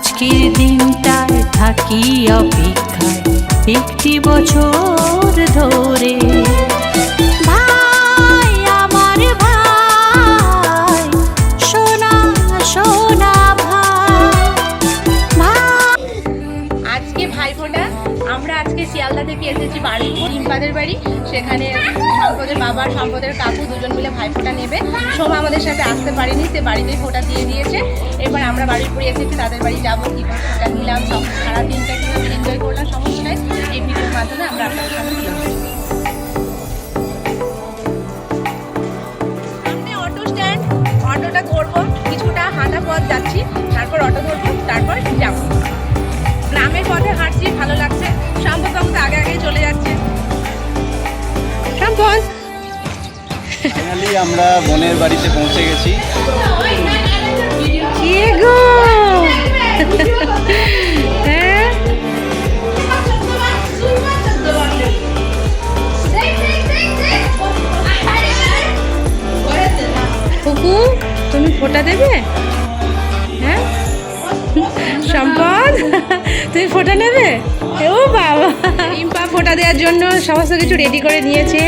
আজকের দিনটায় থাকি অপেক্ষায় একটি বছর ধরে। ভাই আমার ভাই, সোনা সোনা ভাই। আজকে ভাইফোঁটা। আমরা আজকে শিয়ালদা থেকে এসেছি বাড়ি, রিম্পাদের বাড়ি। সেখানে সম্পদের বাবা সম্পদের কাকু দুজন মিলে ভাইফোঁটা নেবে। সোমা আমাদের সাথে আসতে পারেনি, সে বাড়িতেই ফোঁটা দিয়ে দিয়েছে। এবার আমরা বাড়ির পরে এসেছি, তাদের বাড়ি যাবো, কীভাবে ফোঁটা নিলাম, সব সারাদিনটা কীভাবে এনজয় করলাম সমস্তটাই এই ভিডিওর মাধ্যমে আমরা আপনাদের সামনে তুলে ধরবো। সামনে অটো স্ট্যান্ড, অটোটা ধরবো, কিছুটা হাঁটা পথ যাচ্ছি, তারপর অটো ধরবো, তারপর যাবো। গ্রামের পথে হাঁটছি, ভালো লাগছে। সম্পদ বাবু তো আগে আগে চলে যাচ্ছে। সম্পদ, ফাইনালি আমরা বোনের বাড়িতে পৌঁছে গেছি। কে গো? হ্যাঁ, কুকু তুমি ফোঁটা দেবে? হ্যাঁ সম্পদ, তুমি ফোঁটা নেবে? ও বাবা, রিম্পা ফোঁটা দেওয়ার জন্য সমস্ত কিছু রেডি করে নিয়েছে।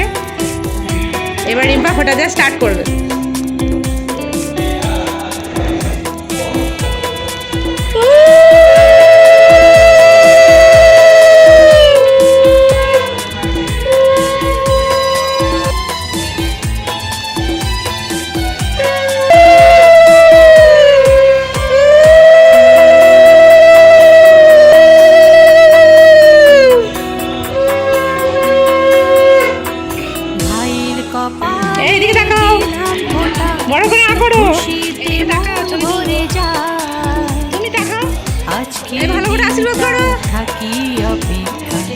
এবার রিম্পা ফোঁটা দেওয়া স্টার্ট করবে। এইদিকে তাকাও, বড় করে আ করো, এইদিকে তাকাও, তুমি তাকাও, এই ভালো করে আশীর্বাদ করো। থাকি অপেক্ষায়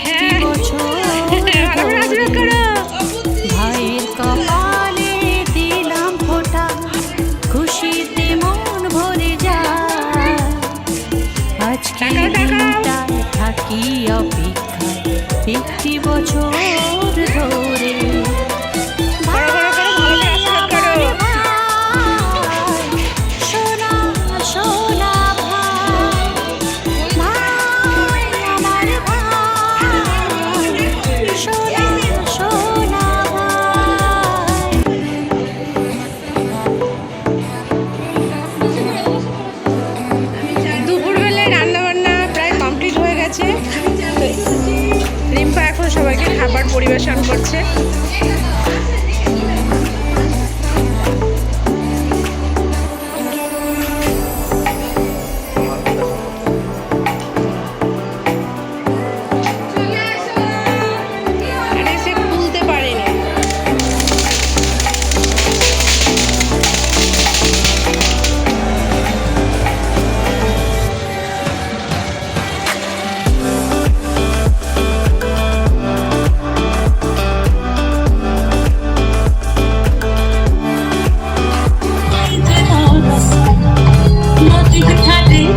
হ্যাঁ, ভালো করে আশীর্বাদ করো। ভাইয়ের কপালে দিলাম ফোঁটা, খুশিতে মন ভরে যায়। আজকের দিনটায় থাকি অপেক্ষায় একটি বছর ধরে। রিম্পা এখন সবাইকে খাবার পরিবেশন করছে।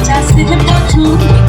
Just